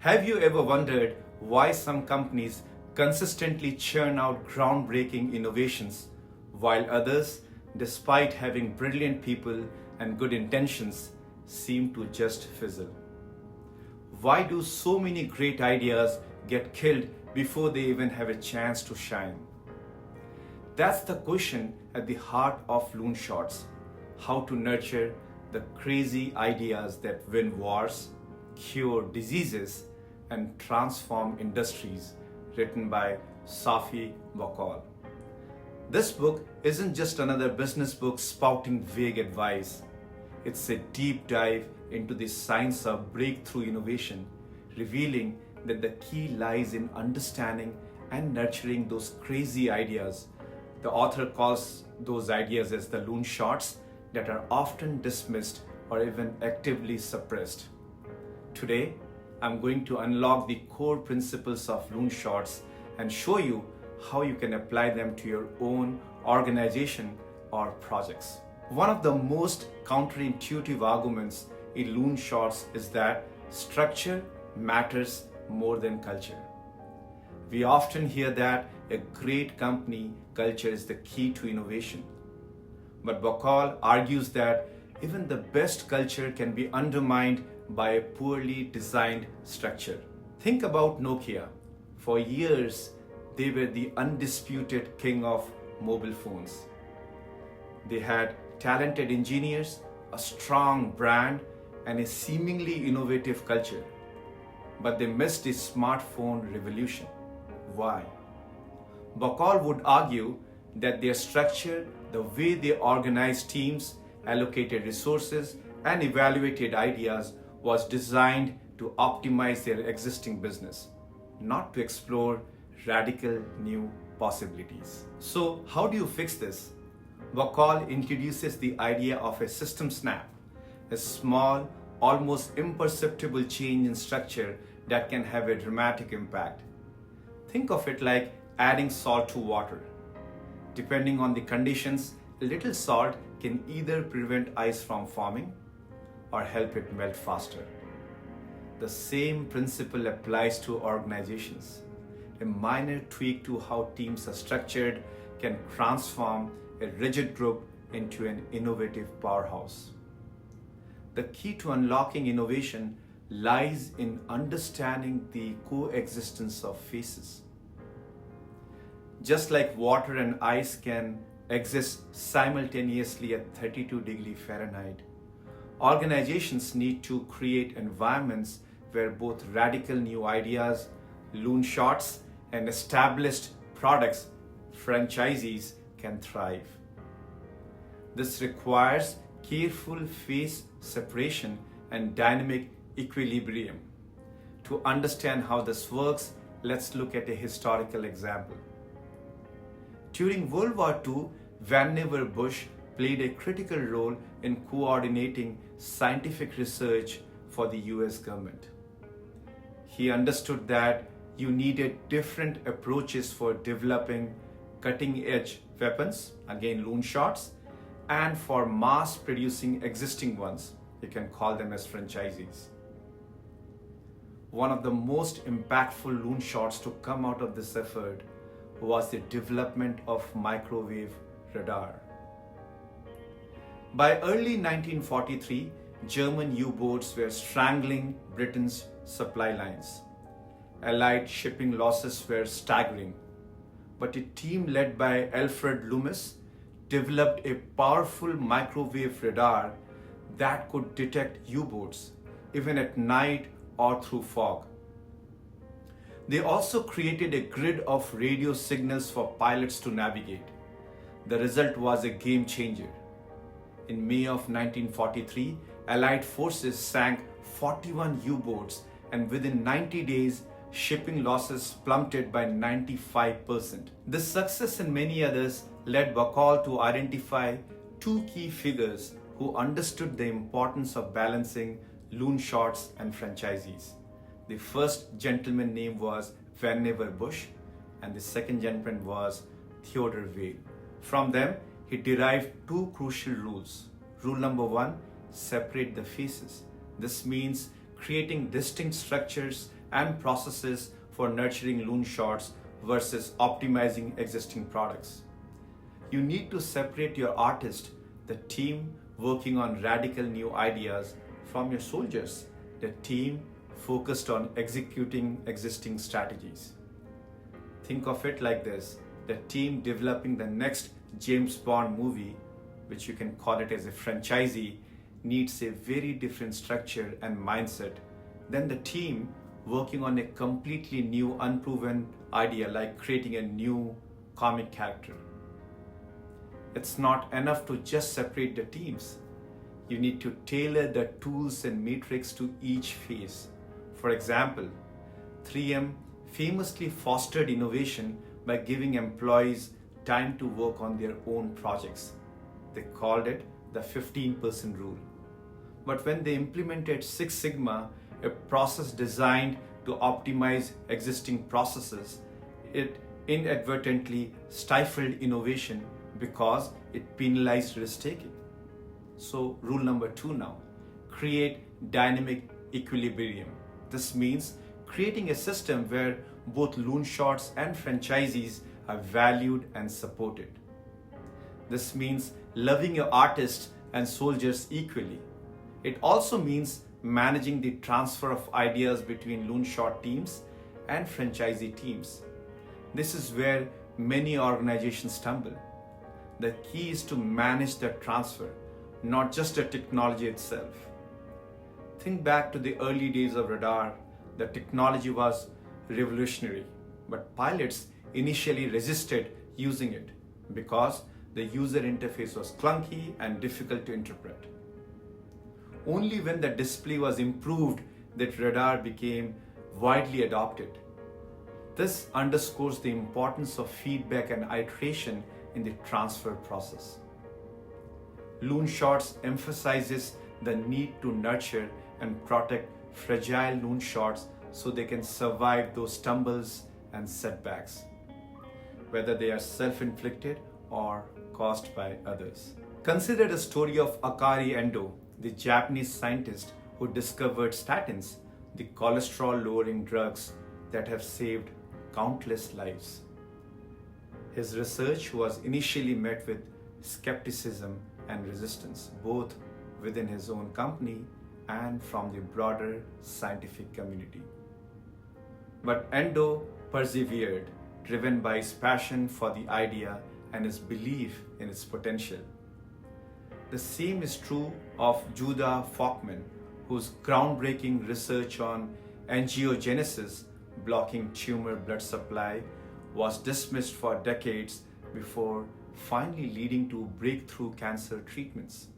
Have you ever wondered why some companies consistently churn out groundbreaking innovations while others, despite having brilliant people and good intentions, seem to just fizzle? Why do so many great ideas get killed before they even have a chance to shine? That's the question at the heart of Loonshots: how to nurture the crazy ideas that win wars, cure diseases, and transform industries, written by Safi Bahcall. This book isn't just another business book spouting vague advice. It's a deep dive into the science of breakthrough innovation, revealing that the key lies in understanding and nurturing those crazy ideas. The author calls those ideas as the Loonshots that are often dismissed or even actively suppressed. Today, I'm going to unlock the core principles of Loonshots and show you how you can apply them to your own organization or projects. One of the most counterintuitive arguments in Loonshots is that structure matters more than culture. We often hear that a great company culture is the key to innovation. But Bahcall argues that even the best culture can be undermined by a poorly designed structure. Think about Nokia. For years, they were the undisputed king of mobile phones. They had talented engineers, a strong brand, and a seemingly innovative culture. But they missed the smartphone revolution. Why? Bahcall would argue that their structure, the way they organized teams, allocated resources, and evaluated ideas was designed to optimize their existing business, not to explore radical new possibilities. So, how do you fix this? Bahcall introduces the idea of a system snap, a small, almost imperceptible change in structure that can have a dramatic impact. Think of it like adding salt to water. Depending on the conditions, a little salt can either prevent ice from forming or help it melt faster. The same principle applies to organizations. A minor tweak to how teams are structured can transform a rigid group into an innovative powerhouse. The key to unlocking innovation lies in understanding the coexistence of phases. Just like water and ice can exist simultaneously at 32 degrees Fahrenheit, organizations need to create environments where both radical new ideas, Loonshots, and established products, franchisees, can thrive. This requires careful phase separation and dynamic equilibrium. To understand how this works, let's look at a historical example. During World War II, Vannevar Bush played a critical role in coordinating scientific research for the US government. He understood that you needed different approaches for developing cutting-edge weapons, again Loonshots, and for mass producing existing ones. You can call them as franchisees. One of the most impactful Loonshots to come out of this effort was the development of microwave radar. By early 1943, German U-boats were strangling Britain's supply lines. Allied shipping losses were staggering. But a team led by Alfred Loomis developed a powerful microwave radar that could detect U-boats, even at night or through fog. They also created a grid of radio signals for pilots to navigate. The result was a game changer. In May of 1943, Allied forces sank 41 U-boats, and within 90 days, shipping losses plummeted by 95%. This success and many others led Bahcall to identify two key figures who understood the importance of balancing Loonshots and franchisees. The first gentleman's name was Vannevar Bush, and the second gentleman was Theodore Vail. From them, he derived two crucial rules. Rule number one, separate the phases. This means creating distinct structures and processes for nurturing Loonshots versus optimizing existing products. You need to separate your artist, the team working on radical new ideas, from your soldiers, the team focused on executing existing strategies. Think of it like this: the team developing the next James Bond movie, which you can call it as a franchisee, needs a very different structure and mindset than the team working on a completely new, unproven idea like creating a new comic character. It's not enough to just separate the teams. You need to tailor the tools and metrics to each phase. For example, 3M famously fostered innovation by giving employees time to work on their own projects. They called it the 15% rule. But when they implemented Six Sigma, a process designed to optimize existing processes, it inadvertently stifled innovation because it penalized risk taking. So, rule number 2 now: create dynamic equilibrium. This means creating a system where both Loonshots and franchisees are valued and supported. This means loving your artists and soldiers equally. It also means managing the transfer of ideas between Loonshot teams and franchisee teams. This is where many organizations stumble. The key is to manage the transfer, not just the technology itself. Think back to the early days of radar. The technology was revolutionary, but pilots initially resisted using it because the user interface was clunky and difficult to interpret. Only when the display was improved that radar became widely adopted. This underscores the importance of feedback and iteration in the transfer process. Loonshots emphasizes the need to nurture and protect fragile Loonshots so they can survive those stumbles and setbacks, whether they are self-inflicted or caused by others. Consider the story of Akri Endo, the Japanese scientist who discovered statins, the cholesterol-lowering drugs that have saved countless lives. His research was initially met with skepticism and resistance, both within his own company and from the broader scientific community. But Endo persevered, driven by his passion for the idea and his belief in its potential. The same is true of Judah Folkman, whose groundbreaking research on angiogenesis, blocking tumor blood supply, was dismissed for decades before finally leading to breakthrough cancer treatments.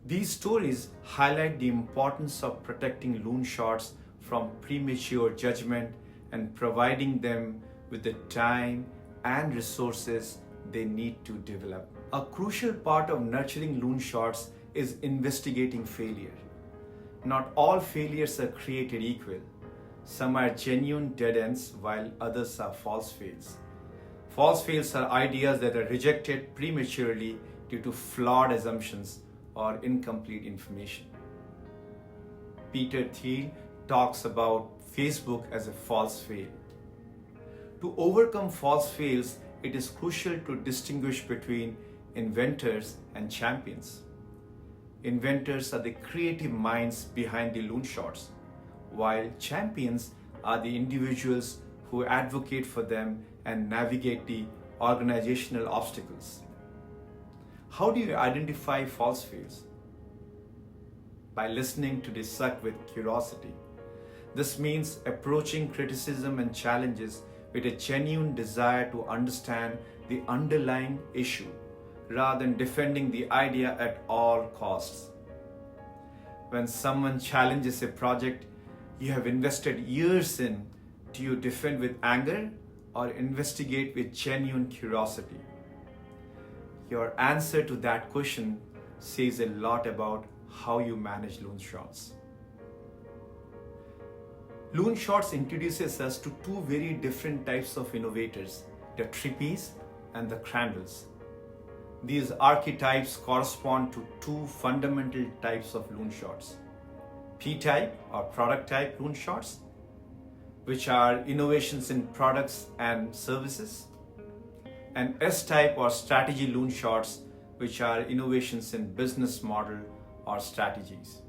These stories highlight the importance of protecting Loonshots from premature judgment and providing them with the time and resources they need to develop. A crucial part of nurturing Loonshots is investigating failure. Not all failures are created equal. Some are genuine dead ends while others are false fails. False fails are ideas that are rejected prematurely due to flawed assumptions or incomplete information. Peter Thiel talks about Facebook as a false fail. To overcome false fails, it is crucial to distinguish between inventors and champions. Inventors are the creative minds behind the Loonshots, while champions are the individuals who advocate for them and navigate the organizational obstacles. How do you identify false fails? By listening to the suck with curiosity. This means approaching criticism and challenges with a genuine desire to understand the underlying issue rather than defending the idea at all costs. When someone challenges a project you have invested years in, do you defend with anger or investigate with genuine curiosity? Your answer to that question says a lot about how you manage Loonshots. Loonshots introduces us to two very different types of innovators, the trippies and the crandles. These archetypes correspond to two fundamental types of Loonshots. P-type or product type Loonshots, which are innovations in products and services, and S-type or strategy Loonshots, which are innovations in business model or strategies.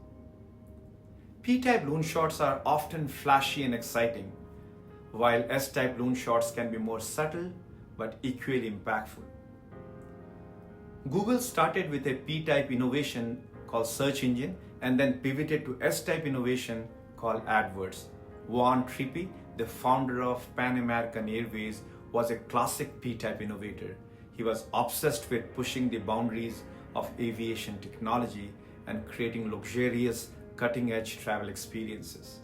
P-type Loonshots are often flashy and exciting, while S-type Loonshots can be more subtle but equally impactful. Google started with a P-type innovation called search engine and then pivoted to S-type innovation called AdWords. Von Trippe, the founder of Pan American Airways, was a classic P-type innovator. He was obsessed with pushing the boundaries of aviation technology and creating luxurious, cutting-edge travel experiences.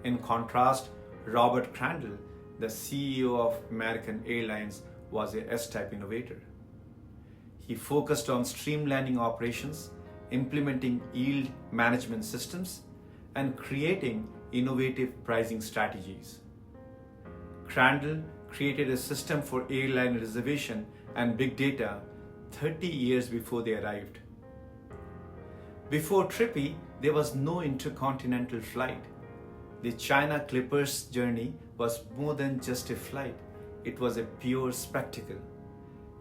In contrast, Robert Crandall, the CEO of American Airlines, was a S-type innovator. He focused on streamlining operations, implementing yield management systems, and creating innovative pricing strategies. Crandall created a system for airline reservation and big data 30 years before they arrived. Before Trippe, there was no intercontinental flight. The China Clippers journey was more than just a flight. It was a pure spectacle.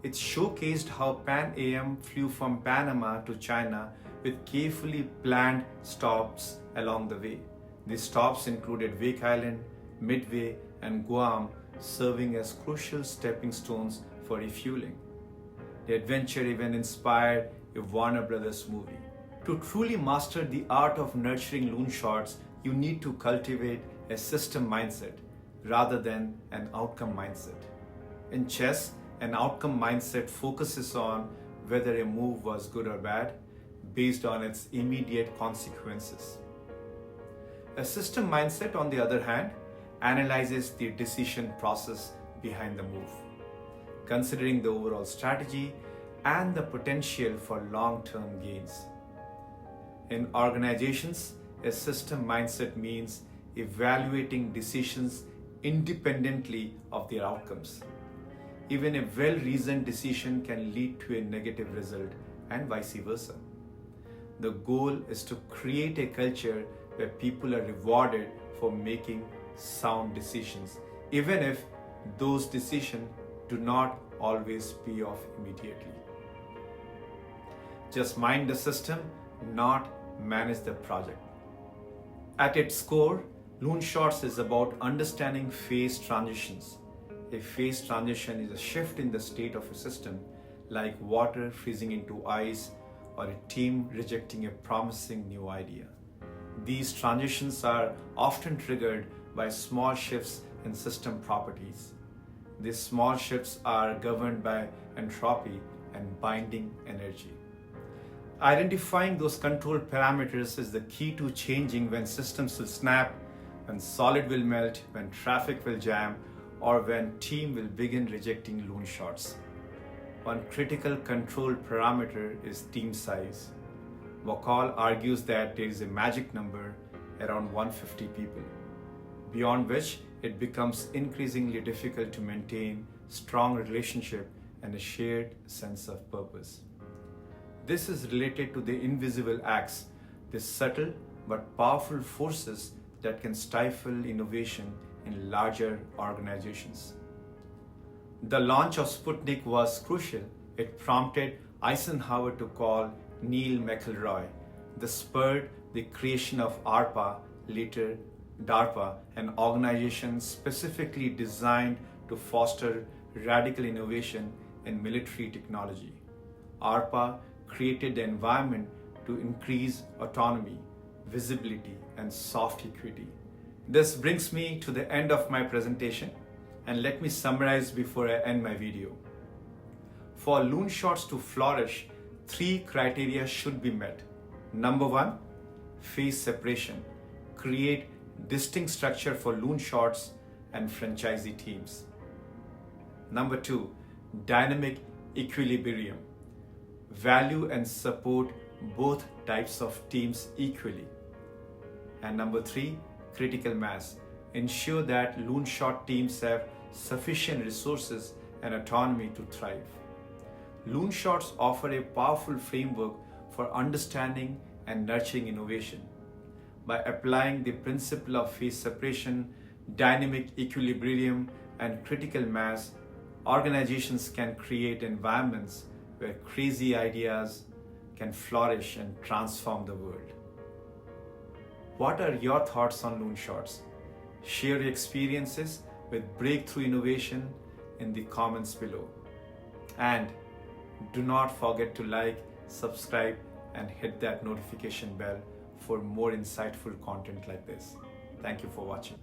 It showcased how Pan Am flew from Panama to China with carefully planned stops along the way. These stops included Wake Island, Midway, and Guam, serving as crucial stepping stones for refueling. The adventure even inspired a Warner Brothers movie. To truly master the art of nurturing Loonshots, you need to cultivate a system mindset rather than an outcome mindset. In chess, an outcome mindset focuses on whether a move was good or bad based on its immediate consequences. A system mindset, on the other hand, analyzes the decision process behind the move, considering the overall strategy and the potential for long-term gains. In organizations, a system mindset means evaluating decisions independently of their outcomes. Even a well-reasoned decision can lead to a negative result and vice versa. The goal is to create a culture where people are rewarded for making sound decisions, even if those decisions do not always pay off immediately. Just mind the system, not manage the project. At its core, Loonshots is about understanding phase transitions. A phase transition is a shift in the state of a system, like water freezing into ice or a team rejecting a promising new idea. These transitions are often triggered by small shifts in system properties. These small shifts are governed by entropy and binding energy. Identifying those control parameters is the key to changing when systems will snap, when solid will melt, when traffic will jam, or when team will begin rejecting Loonshots. One critical control parameter is team size. Bahcall argues that there is a magic number around 150 people, beyond which it becomes increasingly difficult to maintain strong relationship and a shared sense of purpose. This is related to the invisible acts, the subtle but powerful forces that can stifle innovation in larger organizations. The launch of Sputnik was crucial. It prompted Eisenhower to call Neil McElroy. This spurred the creation of ARPA, later DARPA, an organization specifically designed to foster radical innovation in military technology. ARPA created the environment to increase autonomy, visibility, and soft equity. This brings me to the end of my presentation, and let me summarize before I end my video. For Loonshots to flourish, 3 criteria should be met. Number 1, phase separation. Create distinct structure for Loonshots and franchisee teams. Number 2, dynamic equilibrium. Value and support both types of teams equally. And number 3, critical mass. Ensure that Loonshot teams have sufficient resources and autonomy to thrive. Loonshots offer a powerful framework for understanding and nurturing innovation. By applying the principle of phase separation, dynamic equilibrium, and critical mass, organizations can create environments where crazy ideas can flourish and transform the world. What are your thoughts on Loonshots? Share your experiences with breakthrough innovation in the comments below. And do not forget to like, subscribe, and hit that notification bell for more insightful content like this. Thank you for watching.